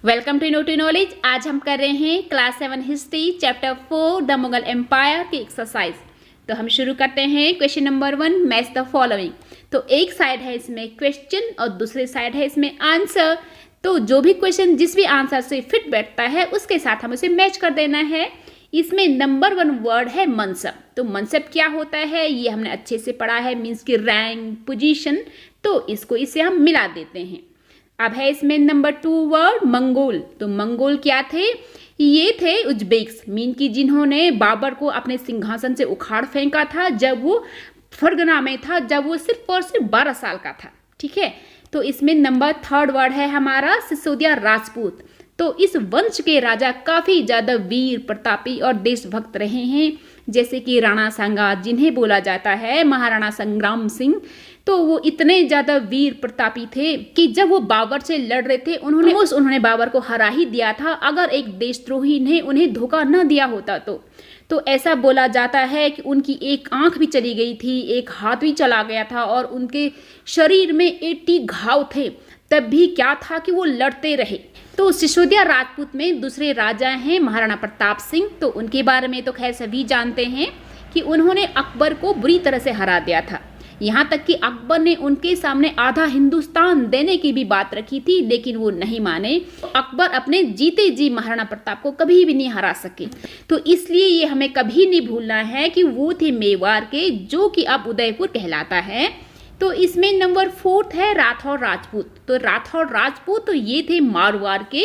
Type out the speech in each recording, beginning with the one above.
Welcome to know to knowledge. आज हम कर रहे हैं class 7 history chapter 4 the Mughal empire की एक्सरसाइज। तो हम शुरू करते हैं। Question number 1, match the following. तो एक साइड है इसमें क्वेश्चन और दूसरे साइड है इसमें आंसर। तो जो भी क्वेश्चन जिस भी आंसर से फिट बैठता है उसके साथ हम उसे मैच कर देना है। इसमें नंबर 1 वर्ड है मनसब। तो मनसब क्या होता है ये हमने अच्छे से पढ़ा है, मीन्स की रैंक, पोजीशन। तो इससे हम मिला देते हैं। अब है इसमें नंबर 2 वर्ड मंगोल। तो मंगोल क्या थे? ये थे उज्बेक्स, मीन की जिन्होंने बाबर को अपने सिंहासन से उखाड़ फेंका था जब वो फरगना में था, जब वो सिर्फ और सिर्फ 12 साल का था। ठीक है। तो इसमें नंबर 3 वर्ड है हमारा सिसोदिया राजपूत। तो इस वंश के राजा काफी ज्यादा वीर, प्रतापी और देशभक्त रहे हैं, जैसे कि राणा सांगा, जिन्हें बोला जाता है महाराणा संग्राम सिंह। तो वो इतने ज्यादा वीर प्रतापी थे कि जब वो बाबर से लड़ रहे थे उन्होंने बाबर को हरा ही दिया था, अगर एक देशद्रोही ने उन्हें धोखा न दिया होता तो ऐसा बोला जाता है कि उनकी एक आंख भी चली गई थी, एक हाथ भी चला गया था और उनके शरीर में 80 घाव थे। तब भी क्या था कि वो लड़ते रहे। तो सिसोदिया राजपूत में दूसरे राजा हैं महाराणा प्रताप सिंह। तो उनके बारे में तो खैर सभी जानते हैं कि उन्होंने अकबर को बुरी तरह से हरा दिया था। यहाँ तक कि अकबर ने उनके सामने आधा हिंदुस्तान देने की भी बात रखी थी, लेकिन वो नहीं माने। तो अकबर अपने जीते जी महाराणा प्रताप को कभी भी नहीं हरा सके। तो इसलिए ये हमें कभी नहीं भूलना है कि वो थे मेवाड़ के, जो कि अब उदयपुर कहलाता है। तो इसमें नंबर 4 है राठौर राजपूत। तो राठौर राजपूत तो ये थे मारवाड़ के।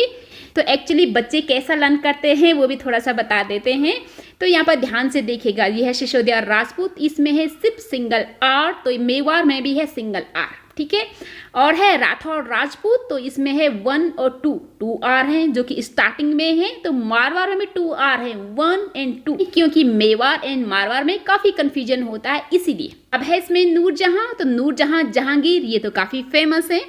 तो एक्चुअली बच्चे कैसा लर्न करते हैं वो भी थोड़ा सा बता देते हैं। तो यहाँ पर ध्यान से देखिएगा, ये है सिसोदिया राजपूत, इसमें है सिर्फ सिंगल आर। तो मेवाड़ में भी है सिंगल आर। ठीक है। और है राठौर राजपूत, तो इसमें है 1 और 2 आर हैं, जो कि स्टार्टिंग में है। तो मारवाड़ में भी 2 आर है, 1 एंड 2, क्योंकि मेवाड़ एंड मारवाड़ में काफी कंफ्यूजन होता है इसीलिए। अब है इसमें नूरजहां। तो नूरजहां जहांगीर, ये तो काफी फेमस है।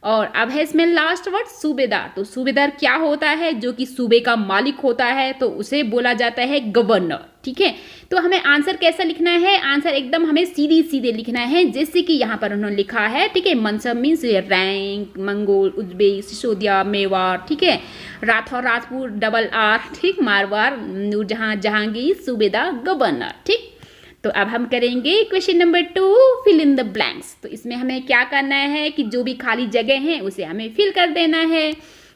और अब है इसमें लास्ट वर्ड सूबेदार। तो सूबेदार क्या होता है? जो कि सूबे का मालिक होता है, तो उसे बोला जाता है गवर्नर। ठीक है। तो हमें आंसर कैसा लिखना है? आंसर एकदम हमें सीधे लिखना है, जैसे कि यहाँ पर उन्होंने लिखा है। ठीक है। Mansab means rank, Mongol, Uzbek, Sisodia, Mewar. ठीक है। Rathore Rajput, double R. ठीक। मारवाड़, नूरजहां जहांगीर, सूबेदार, गवर्नर। ठीक। तो अब हम करेंगे question number 2, fill in the blanks. तो इसमें हमें क्या करना है कि जो भी खाली जगह है उसे हमें फिल कर देना है।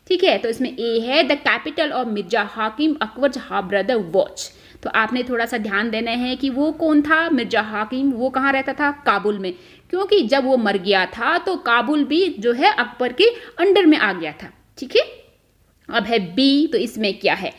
ठीक है। तो इसमें ए है द कैपिटल ऑफ मिर्जा हाकिम अकबर जहां ब्रदर वॉच। तो आपने थोड़ा सा ध्यान देना है कि वो कौन था मिर्जा हाकिम, वो कहाँ रहता था? काबुल में, क्योंकि जब वो मर गया था तो काबुल भी जो है अकबर के अंडर में आ गया था। ठीक है। अब है बी। तो इसमें क्या है?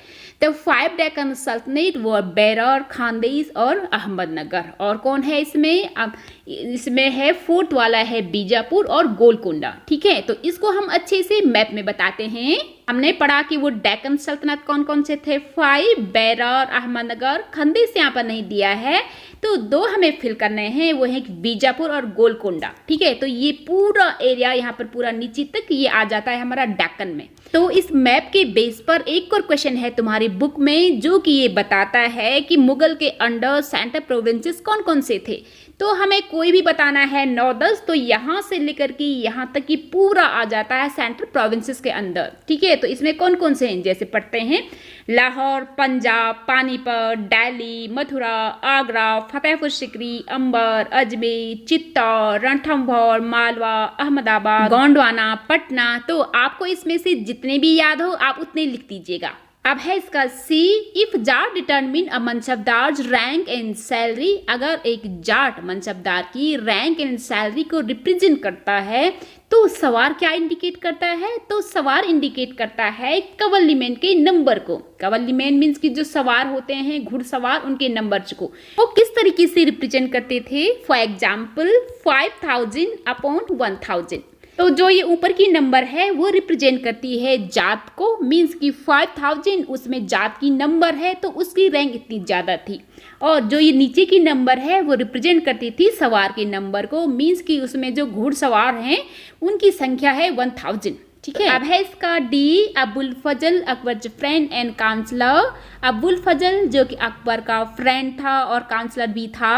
द 5 डेक्कन सल्तनत वो बेरर, खानदेश और अहमदनगर। और कौन है इसमें? अब इसमें है 4th वाला है बीजापुर और गोलकोंडा। ठीक है। तो इसको हम अच्छे से मैप में बताते हैं। हमने पढ़ा कि वो डेक्कन सल्तनत कौन कौन से थे? 5, बेरर, अहमदनगर, खानदेश यहाँ पर नहीं दिया है, तो 2 हमें फिल करने हैं, वो है बीजापुर और गोलकोंडा। ठीक है। तो ये पूरा एरिया यहाँ पर पूरा नीचे तक ये आ जाता है हमारा डेक्कन में। तो इस मैप के बेस पर एक और क्वेश्चन है तुम्हारी बुक में, जो कि ये बताता है कि मुगल के अंडर सेंट्रल प्रोविंसेस कौन कौन से थे। तो हमें कोई भी बताना है 9-10, तो यहाँ से लेकर के यहाँ तक कि पूरा आ जाता है सेंट्रल प्रोविंसेस के अंदर। ठीक है। तो इसमें कौन कौन से हैं? जैसे पढ़ते हैं लाहौर, पंजाब, पानीपत, दिल्ली, मथुरा, आगरा, फतेहपुर सिकरी, अंबर, अजमेर, चित्तौड़, रणथंभौर, मालवा, अहमदाबाद, गोंडवाना, पटना। तो आपको इसमें से जितने भी याद हो आप उतने लिख दीजिएगा। अब है इसका C, if zat determine a mansabdar rank and salary. अगर एक जाट मनसबदार की रैंक एंड सैलरी को रिप्रेजेंट करता है तो सवार क्या इंडिकेट करता है? तो सवार इंडिकेट करता है कवलीमेन के नंबर को। कवलीमेन मीन्स कि जो सवार होते हैं, घुड़सवार, उनके नंबर्स को वो किस तरीके से रिप्रेजेंट करते थे? For example 5000 upon 1000। तो जो ये ऊपर की नंबर है वो रिप्रेजेंट करती है जात को, मीन्स कि 5000 उसमें जात की नंबर है तो उसकी रैंक इतनी ज़्यादा थी। और जो ये नीचे की नंबर है वो रिप्रेजेंट करती थी सवार के नंबर को, मीन्स कि उसमें जो घुड़सवार हैं उनकी संख्या है 1000। ठीक है। अब है इसका D, Abul Fazl Akbar friend and counsellor. Abul Fazl जो कि अकबर का फ्रेंड था और काउंसलर भी था।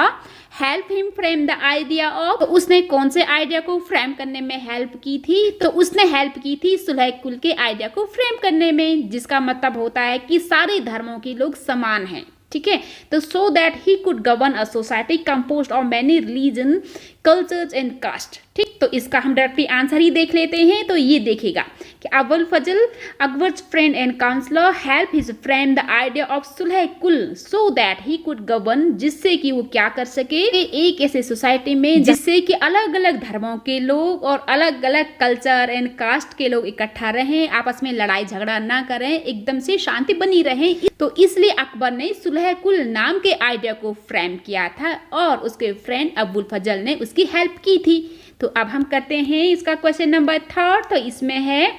Help him frame the idea of, तो उसने कौन से आइडिया को फ्रेम करने में हेल्प की थी? तो उसने हेल्प की थी सुलह कुल के आइडिया को फ्रेम करने में, जिसका मतलब होता है कि सारे धर्मों के लोग समान हैं। ठीक है, तो so that he could govern a society composed of many religion, cultures and caste. ठीक, तो इसका हम डायरेक्टली आंसर ही देख लेते हैं। तो ये देखेगा कि Abul Fazl Akbar friend and counsellor help his friend the idea of sulh kul so that he could govern, जिससे कि वो क्या कर सके, एक ऐसे सोसाइटी में जिससे कि अलग अलग धर्मों के लोग और अलग अलग कल्चर एंड कास्ट के लोग इकट्ठा रहें, आपस में लड़ाई झगड़ा ना करें, एकदम से शांति बनी रहे। तो इसलिए अकबर ने सुलह कुल नाम के आइडिया को फ्रेम किया था और उसके फ्रेंड अबुल फजल ने उसकी हेल्प की थी। तो अब हम करते हैं इसका क्वेश्चन नंबर 3। तो इसमें है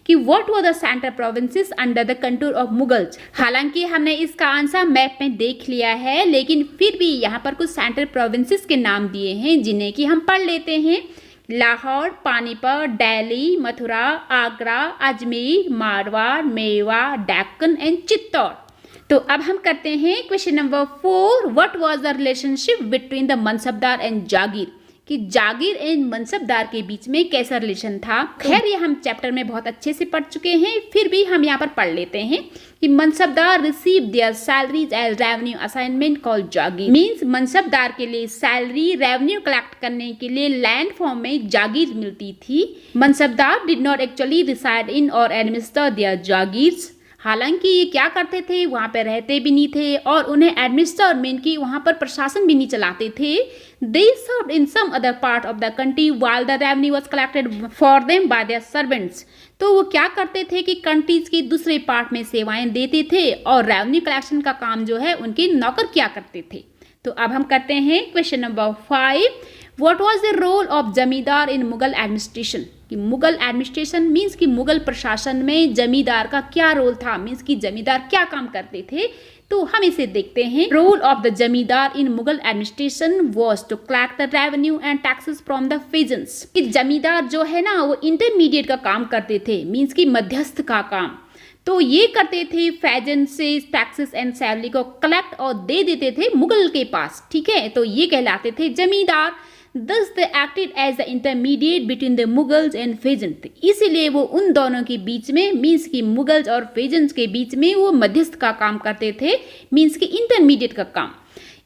कि what were the central provinces under the control of Mughals. हालांकि हमने इसका आंसर मैप में देख लिया है, लेकिन फिर भी यहाँ पर कुछ सेंट्रल प्रोविंसेस के नाम दिए हैं जिन्हें कि हम पढ़ लेते हैं। लाहौर, पानीपत, दिल्ली, मथुरा, आगरा, अजमेर, मारवाड़, मेवा, डेक्कन एंड चित्तौड़। तो अब हम करते हैं question number 4। What was the relationship between the mansabdar and jagir, कि जागीर एंड मनसबदार के बीच में कैसा रिलेशन था। खैर ये हम चैप्टर में बहुत अच्छे से पढ़ चुके हैं, फिर भी हम यहाँ पर पढ़ लेते हैं कि mansabdar receive their salaries as revenue assignment called jagir. Means mansabdar के लिए सैलरी रेवेन्यू कलेक्ट करने के लिए लैंड फॉर्म में जागीर मिलती थी। Mansabdar did not actually reside in और एडमिनिस्टर देयर जागीर्स, हालांकि ये क्या करते थे, वहाँ पे रहते भी नहीं थे और उन्हें एडमिनिस्टर मीन की वहाँ पर प्रशासन भी नहीं चलाते थे। They served in some other part of the country while the revenue was collected for them by their servants. तो वो क्या करते थे कि कंट्रीज के दूसरे पार्ट में सेवाएं देते थे और रेवेन्यू कलेक्शन का काम जो है उनके नौकर क्या करते थे। तो अब हम करते हैं question number 5। What was the role of zamindar in Mughal administration, कि मुगल एडमिनिस्ट्रेशन मीन्स कि मुगल प्रशासन में जमींदार का क्या रोल था, मीन्स कि जमींदार क्या काम करते थे। तो हम इसे देखते हैं। Role of the zamindar in Mughal administration was to collect the revenue and taxes from the peasants, कि जमींदार जो है ना वो इंटरमीडिएट का काम करते थे, मीन्स कि मध्यस्थ का काम। तो ये करते थे फेजेंट से टैक्सेस एंड सैलरी को कलेक्ट और दे देते थे मुगल के पास। ठीक है, तो ये कहलाते थे जमींदार। Thus they acted as the intermediate between the Mughals and Faisands, इसीलिए वो उन दोनों के बीच में मीन्स की मुगल्स और फेजेंट्स के बीच में वो मध्यस्थ का काम करते थे, मीन्स की इंटरमीडिएट का काम।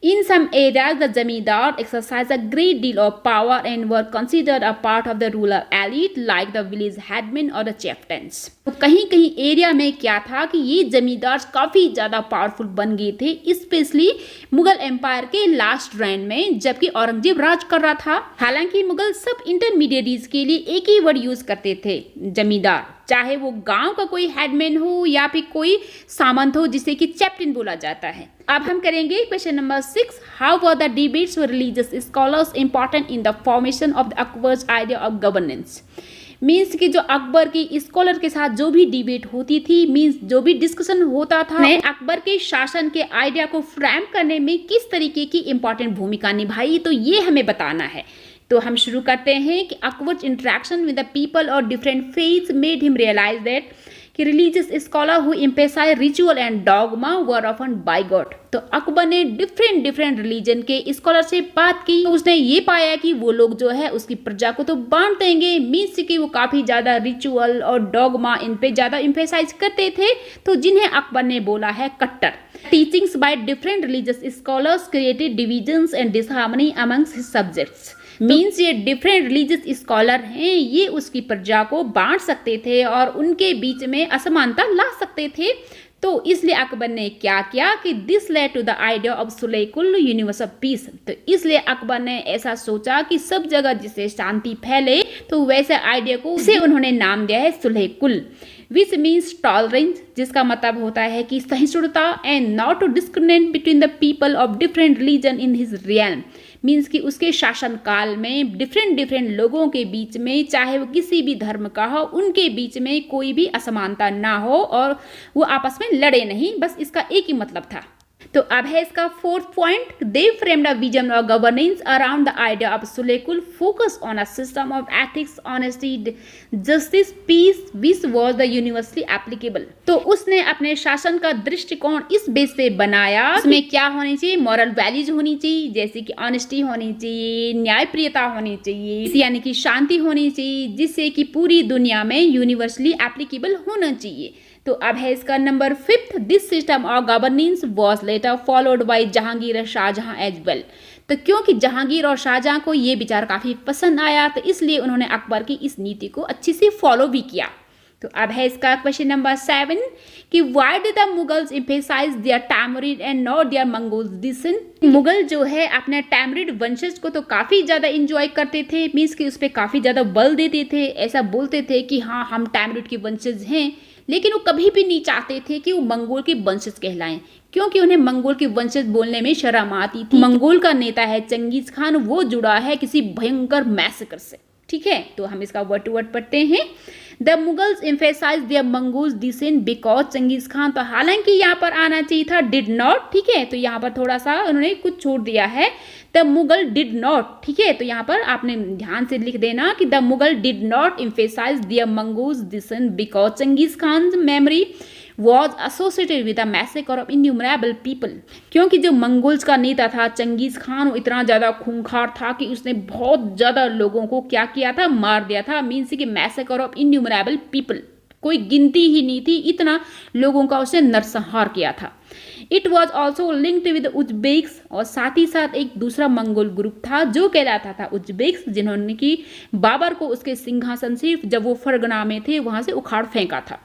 In some areas, the zamindar exercised a great deal of power and were considered a part of the rural elite, like the village headmen or the chieftains. तो कहीं कहीं एरिया में क्या था कि ये जमींदार काफ़ी ज़्यादा पावरफुल बन गए थे, स्पेशली मुगल एम्पायर के लास्ट रेन में, जबकि औरंगजेब राज कर रहा था। हालांकि मुगल सब इंटरमीडिएटरीज के लिए एक ही वर्ड यूज करते थे, जमींदार, चाहे वो गांव का कोई हेडमैन हो या फिर कोई सामंत हो जिसे कि चैप्टन बोला जाता है। अब हम करेंगे question number 6। How were the debates for religious scholars important in the formation of the Akbar's idea of governance, means कि जो अकबर की स्कॉलर के साथ जो भी डिबेट होती थी, मीन्स जो भी डिस्कशन होता था, अकबर के शासन के आइडिया को फ्रेम करने में किस तरीके की इंपॉर्टेंट भूमिका निभाई, तो ये हमें बताना है। तो हम शुरू करते हैं कि Akbar's interaction with the people और different faiths made him realise that कि religious scholar who emphasise ritual and dogma were often bigot. तो अकबर ने डिफरेंट रिलीजन के स्कॉलर से बात की, तो उसने ये पाया कि वो लोग जो है उसकी प्रजा को तो बांट देंगे, मीन्स कि वो काफी ज्यादा रिचुअल और डॉगमा इन पे ज्यादा एम्फेसाइज करते थे, तो जिन्हें अकबर ने बोला है कट्टर। Teachings by different religious scholars created divisions and disharmony amongst his subjects, means ये डिफरेंट रिलीजियस स्कॉलर हैं, ये उसकी प्रजा को बांट सकते थे और उनके बीच में असमानता ला सकते थे। तो इसलिए अकबर ने क्या किया कि this led to the idea of sulh kul universal piece. तो इसलिए अकबर ने ऐसा सोचा कि सब जगह जिससे शांति फैले, तो वैसे आइडिया को उसे उन्होंने नाम दिया है सुलह कुल, विच मीन्स टॉलरेंस, जिसका मतलब होता है कि सहिष्णुता, and not to discriminate between the people of different religion in his realm, means कि उसके शासन काल में डिफरेंट लोगों के बीच में, चाहे वो किसी भी धर्म का हो, उनके बीच में कोई भी असमानता ना हो और वो आपस में लड़े नहीं, बस इसका एक ही मतलब था। तो अब है इसका fourth point, they framed a vision of governance around the idea of sulhekul focus on a system of ethics, honesty, justice, peace which was the universally applicable. तो उसने अपने शासन का दृष्टिकोण इस बेस पे बनाया, उसमें क्या होनी चाहिए, मॉरल वैल्यूज होनी चाहिए, जैसे कि ऑनेस्टी होनी चाहिए, न्यायप्रियता होनी चाहिए, यानी कि शांति होनी चाहिए, जिससे कि पूरी दुनिया में यूनिवर्सली एप्लीकेबल होना चाहिए। तो अब है इसका number fifth, this system of governance was later followed by Jahangir और शाहजहां एज वेल। तो क्योंकि जहांगीर और शाहजहां को ये विचार काफी पसंद आया, तो इसलिए उन्होंने अकबर की इस नीति को अच्छे से फॉलो भी किया। तो अब है इसका क्वेश्चन नंबर 7 कि why did the Mughals emphasise their Timurid and not their Mongol descent. Mughal जो है अपने टैमरिड वंशज को तो काफी ज्यादा एंजॉय करते थे, मींस कि उस पर काफी ज्यादा बल देते थे, ऐसा बोलते थे कि हाँ हम टैमरिड के वंशज हैं, लेकिन वो कभी भी नहीं चाहते थे कि वो मंगोल के वंशज कहलाएं, क्योंकि उन्हें मंगोल के वंशज बोलने में शर्म आती थी। मंगोल का नेता है चंगेज खान, वो जुड़ा है किसी भयंकर मैसेकर से। ठीक है, तो हम इसका वर्ड टू वर्ड पढ़ते हैं। The Mughals emphasise their Mongol descent because Genghis Khan, तो हालांकि यहाँ पर आना चाहिए था डिड नॉट। ठीक है, तो यहाँ पर थोड़ा सा उन्होंने कुछ छोड़ दिया है, द मुगल डिड नॉट। ठीक है, तो यहाँ पर आपने ध्यान से लिख देना कि the Mughal did not emphasise their Mongol descent because Genghis Khan memory was associated with a massacre of innumerable people। क्योंकि जो मंगोल्स का नेता था चंगेज खान, वो इतना ज़्यादा खूंखार था कि उसने बहुत ज़्यादा लोगों को क्या किया था, मार दिया था। मीन्स कि मैसेकर ऑफ इन्यूमरेबल पीपल, कोई गिनती ही नहीं थी, इतना लोगों का उसने नरसंहार किया था। It was also linked with Uzbeks, और साथ ही साथ एक दूसरा मंगोल ग्रुप था जो कहलाता था उज्बेक्स, जिन्होंने कि बाबर को उसके सिंहासन से जब वो फरगना में थे वहां से उखाड़ फेंका था।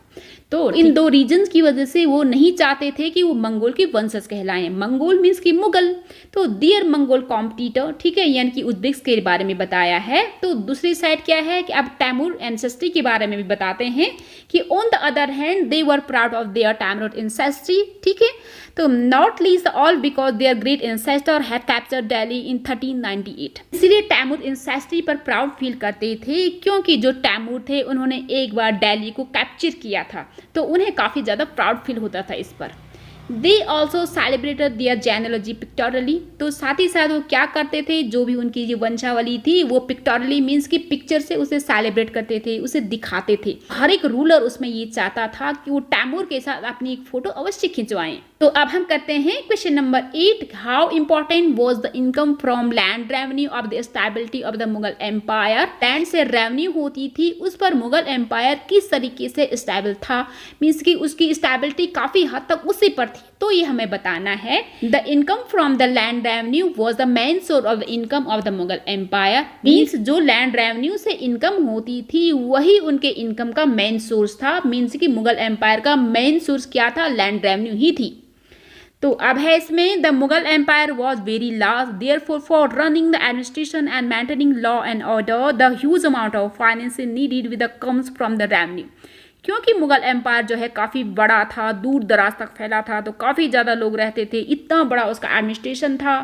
तो इन दो रीजन्स की वजह से वो नहीं चाहते थे कि वो मंगोल के वंशज कहलाएं। मंगोल मीन्स कि मुगल, तो दियर मंगोल कॉम्पिटिटर। ठीक है, यानी कि उज्बेक्स के बारे में बताया है। तो दूसरी साइड क्या है कि अब तैमूर एंसेस्ट्री के बारे में भी बताते हैं कि on the other hand they were proud of their Timur ancestry. ठीक है, तो not least all because their great ancestor had captured Delhi in 1398। इसीलिए तैमूर एंसेस्ट्री पर प्राउड फील करते थे, क्योंकि जो तैमूर थे उन्होंने एक बार दिल्ली को कैप्चर किया था, तो उन्हें काफी ज्यादा प्राउड फील होता था इस पर। दे ऑल्सो सेलिब्रेटेड दियर जेनेलॉजी पिक्टोरली, तो साथ ही साथ वो क्या करते थे, जो भी उनकी जो वंशावली थी वो पिक्टोरली मीन्स की पिक्चर से उसे सेलिब्रेट करते थे, उसे दिखाते थे। हर एक रूलर उसमें ये चाहता था कि वो तैमूर के साथ अपनी एक फोटो अवश्य खिंचवाएं। तो अब हम करते हैं question number 8, how important was the income from land revenue of the stability of the Mughal empire. Land से रेवेन्यू होती थी, उस पर मुगल एम्पायर किस तरीके से स्टेबल था, मीन्स की उसकी स्टेबिलिटी काफी हद तक उसी पर थी, तो ये हमें बताना है। The income from the land revenue was the main source of the income of the Mughal empire. Means जो लैंड रेवेन्यू से इनकम होती थी वही उनके इनकम का मेन सोर्स था। मीन्स की मुगल एम्पायर का मेन सोर्स क्या था, लैंड रेवेन्यू ही थी। तो अब है इसमें the Mughal empire was very large, therefore for running the administration and maintaining law and order the huge amount of finance needed with the comes from the revenue. क्योंकि Mughal empire जो है काफ़ी बड़ा था, दूर दराज तक फैला था, तो काफ़ी ज़्यादा लोग रहते थे, इतना बड़ा उसका एडमिनिस्ट्रेशन था।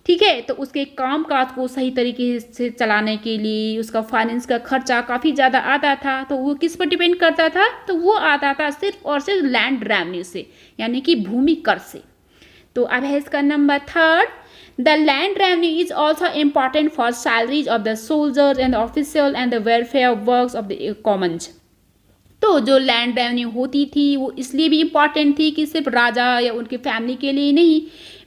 ठीक है, तो उसके काम काज को सही तरीके से चलाने के लिए उसका फाइनेंस का खर्चा काफ़ी ज़्यादा आता था। तो वो किस पर डिपेंड करता था, तो वो आता था सिर्फ और सिर्फ लैंड रेवेन्यू से, यानी कि भूमि कर से। तो अब है इसका number 3, the land revenue is also important for salaries of the soldiers and officers and the welfare works of the Commons. तो जो लैंड रेवेन्यू होती थी वो इसलिए भी इम्पॉर्टेंट थी कि सिर्फ राजा या उनकी फैमिली के लिए नहीं,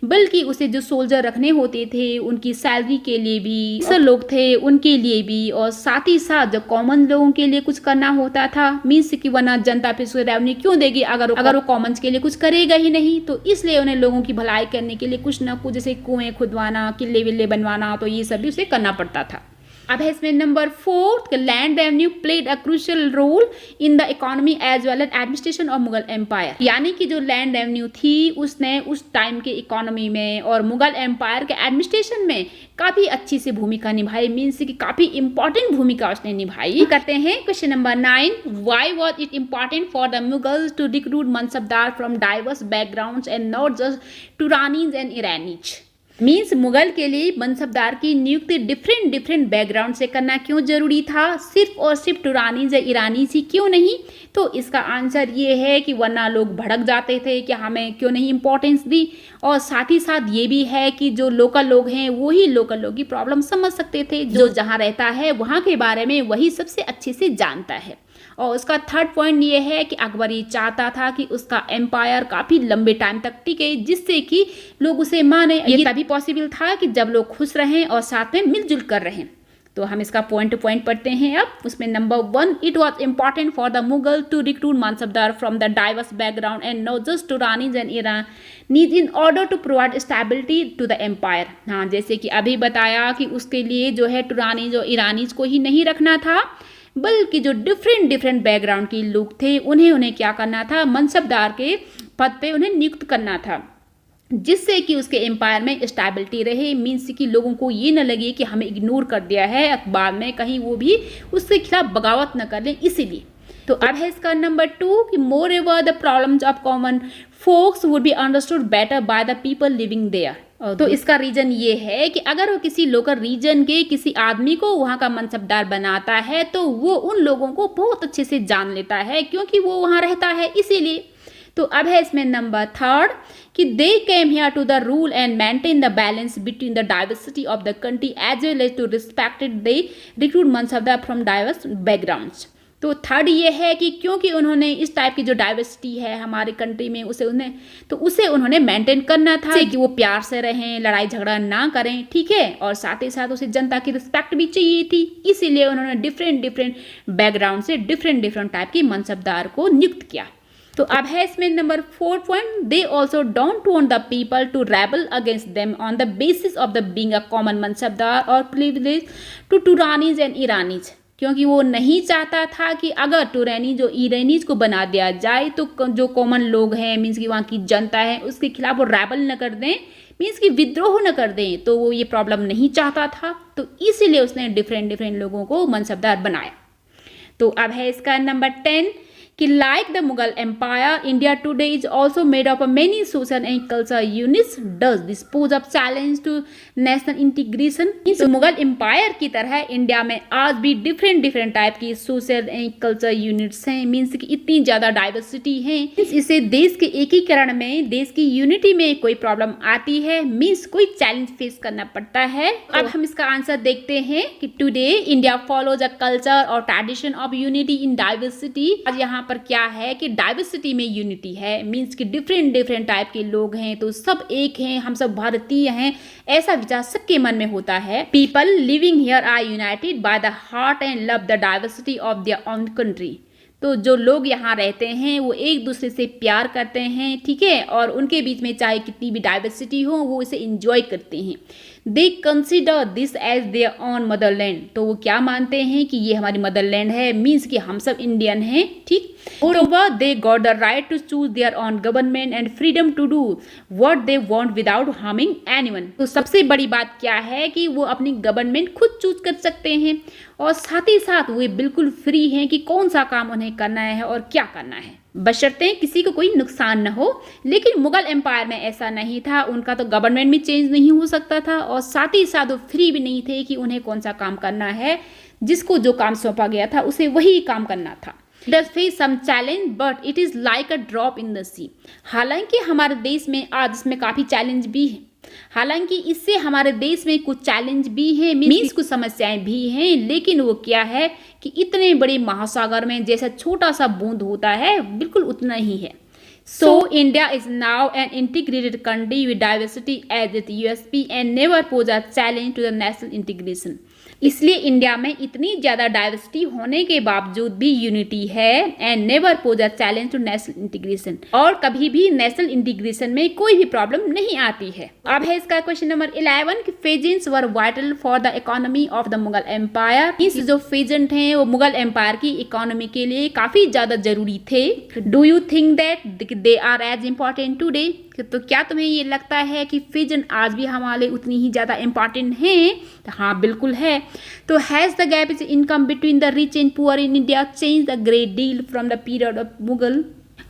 बल्कि उसे जो सोल्जर रखने होते थे उनकी सैलरी के लिए भी, सब लोग थे उनके लिए भी, और साथ ही साथ जो कॉमन लोगों के लिए कुछ करना होता था। मीन्स कि वरना जनता पे उसको रेवेन्यू क्यों देगी अगर वो कॉमन्स के लिए कुछ करेगा ही नहीं। तो इसलिए उन्हें लोगों की भलाई करने के लिए कुछ ना कुछ, जैसे कुएं खुदवाना, किले विले बनवाना, तो ये सब भी उसे करना पड़ता था। अब है इसमें number 4, land revenue played a crucial role in the economy as well as administration of Mughal empire. यानी कि जो लैंड रेवेन्यू थी उसने उस टाइम के इकोनॉमी में और मुगल एम्पायर के एडमिनिस्ट्रेशन में काफी अच्छी सी भूमिका निभाई। मीन्स की काफी इंपॉर्टेंट भूमिका उसने निभाई। करते हैं question number 9, why was it important for the Mughals to recruit mansabdar from diverse backgrounds and not just Turanis and Iranis. Means Mughal के लिए मनसबदार की नियुक्ति डिफरेंट बैकग्राउंड से करना क्यों जरूरी था, सिर्फ और सिर्फ टुरानीज या ईरानीज ही क्यों नहीं? तो इसका आंसर ये है कि वरना लोग भड़क जाते थे कि हमें क्यों नहीं इम्पोर्टेंस दी, और साथ ही साथ ये भी है कि जो लोकल लोग हैं वही लोकल लोग की प्रॉब्लम समझ सकते थे, जो जहाँ रहता है वहाँ के बारे में वही सबसे अच्छे से जानता है। और उसका थर्ड पॉइंट ये है कि अकबर ये चाहता था कि उसका एम्पायर काफ़ी लंबे टाइम तक टिके, जिससे कि लोग उसे माने। ये तभी पॉसिबल था कि जब लोग खुश रहें और साथ में मिलजुल कर रहें। तो हम इसका पॉइंट टू पॉइंट पढ़ते हैं अब। उसमें number 1, it was important for the Mughal to recruit mansabdar from the diverse background and not just Turanis and Iranis in order to provide stability to the empire. हाँ, जैसे कि अभी बताया कि उसके लिए जो है टुरानीज और ईरानीज को ही नहीं रखना था, बल्कि जो डिफरेंट बैकग्राउंड के लोग थे उन्हें क्या करना था, मनसबदार के पद पे उन्हें नियुक्त करना था, जिससे कि उसके एम्पायर में स्टेबिलिटी रहे। मीन्स कि लोगों को ये न लगे कि हमें इग्नोर कर दिया है, बाद में कहीं वो भी उसके खिलाफ बगावत न कर लें, इसीलिए। तो अब है इसका नंबर 2 कि more ever the problems of common folks would be understood better by the people living there. तो इसका रीजन ये है कि अगर वो किसी लोकल रीजन के किसी आदमी को वहाँ का मनसबदार बनाता है तो वो उन लोगों को बहुत अच्छे से जान लेता है, क्योंकि वो वहाँ रहता है, इसीलिए। तो अब है इसमें नंबर 3 कि they came here to the rule and maintain the balance between the diversity of the country as well as to respected they recruit mansabdar from diverse backgrounds. तो थर्ड ये है कि क्योंकि उन्होंने इस टाइप की जो डाइवर्सिटी है हमारे कंट्री में उसे उन्होंने मेंटेन करना था कि वो प्यार से रहें, लड़ाई झगड़ा ना करें, ठीक है, और साथ ही साथ उसे जनता की रिस्पेक्ट भी चाहिए थी, इसीलिए उन्होंने डिफरेंट बैकग्राउंड से डिफरेंट टाइप की मनसबदार को नियुक्त किया। तो अब है इसमें number 4 point, they also don't want the people to rebel against them on the basis of the being a common mansabdar और privilege to Turanis and Iranis, क्योंकि वो नहीं चाहता था कि अगर टुरानीज और ईरानीज को बना दिया जाए तो जो कॉमन लोग हैं, मीन्स कि वहाँ की जनता है, उसके खिलाफ वो रेबल न कर दें, मीन्स कि विद्रोह न कर दें, तो वो ये प्रॉब्लम नहीं चाहता था, तो इसीलिए उसने डिफरेंट लोगों को मनसबदार बनाया। तो अब है इसका नंबर 10 कि like the Mughal empire, India today is also made up many social and culture units does this pose up challenge to national integration. तो मुगल एम्पायर की तरह इंडिया में आज भी डिफरेंट टाइप की सोशल एंड कल्चर यूनिट्स हैं, मीन्स कि इतनी ज़्यादा डाइवर्सिटी है, इससे देश के एकीकरण में, देश की यूनिटी में कोई प्रॉब्लम आती है, मीन्स कोई चैलेंज फेस करना पड़ता है। अब हम इसका आंसर देखते हैं कि today India follows a culture और tradition of unity in diversity. आज यहाँ पर क्या है कि डाइवर्सिटी में यूनिटी है, मीन्स कि डिफरेंट टाइप के लोग हैं तो सब एक हैं, हम सब भारतीय हैं, ऐसा विचार सबके मन में होता है। People living here are united by the heart and love the diversity of their own country. तो जो लोग यहाँ रहते हैं वो एक दूसरे से प्यार करते हैं, ठीक है, और उनके बीच में चाहे कितनी भी डाइवर्सिटी हो वो इसे इंजॉय करते हैं। They consider this as their own motherland, तो वो क्या मानते हैं कि ये हमारी मदरलैंड है, मीन्स कि हम सब इंडियन हैं, ठीक। Moreover, they got the right to choose their own government and freedom to do what they want without harming anyone। तो सबसे बड़ी बात क्या है कि वो अपनी गवर्नमेंट खुद चूज कर सकते हैं और साथ ही साथ वो बिल्कुल फ्री हैं कि कौन सा काम उन्हें करना है और क्या करना है, बशर्ते किसी को कोई नुकसान न हो। लेकिन मुगल एम्पायर में ऐसा नहीं था, उनका तो गवर्नमेंट भी चेंज नहीं हो सकता था और साथ ही साथ वो फ्री भी नहीं थे कि उन्हें कौन सा काम करना है, जिसको जो काम सौंपा गया था उसे वही काम करना था। Does face some challenge, but it is like a drop in the sea। हालांकि हमारे देश में आज इसमें काफ़ी चैलेंज भी है, हालांकि इससे हमारे देश में कुछ चैलेंज भी हैं, मीन्स कुछ समस्याएं भी हैं, लेकिन वो क्या है कि इतने बड़े महासागर में जैसा छोटा सा बूंद होता है बिल्कुल उतना ही है। So India is now an integrated country with diversity as its USP and never pose a challenge to the national integration। इसलिए इंडिया में इतनी ज़्यादा डाइवर्सिटी होने के बावजूद भी यूनिटी है and never pose a challenge to national integration, और कभी भी नेशनल इंटीग्रेशन में कोई भी प्रॉब्लम नहीं आती है। अब है इसका क्वेश्चन नंबर 11 कि peasants were vital for the economy of the Mughal empire. इस जो फेजेंट हैं वो मुगल एम्पायर की इकोनॉमी के लिए काफ़ी ज़्यादा जरूरी थे। Do you think that they are as important today? तो क्या तुम्हें ये लगता है कि फेजेंट आज भी हमारे उतनी ही ज़्यादा इम्पॉर्टेंट हैं? तो हाँ, बिल्कुल है। तो has the gap is income between the rich and poor in India change the great deal from the period of Mughal?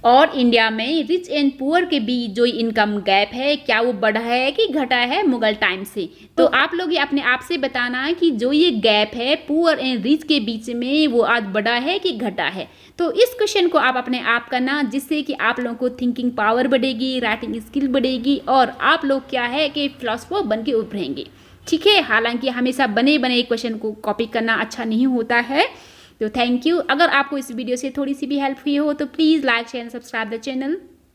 और इंडिया में रिच एंड पुअर के बीच जो इनकम गैप है क्या वो बढ़ा है कि घटा है मुगल टाइम से। तो आप लोग ये अपने आप से बताना है कि जो ये गैप है पुअर एंड रिच के बीच में वो आज बढ़ा है कि घटा है। तो इस क्वेश्चन को आप अपने आप करना, जिससे कि आप लोगों को थिंकिंग पावर बढ़ेगी, राइटिंग स्किल बढ़ेगी और आप लोग क्या है कि फिलोसफर बन के उभरेंगे। ठीक है, हालांकि हमेशा बने बने क्वेश्चन को कॉपी करना अच्छा नहीं होता है। तो थैंक यू। अगर आपको इस वीडियो से थोड़ी सी भी हेल्प हुई हो तो please like share and subscribe the channel.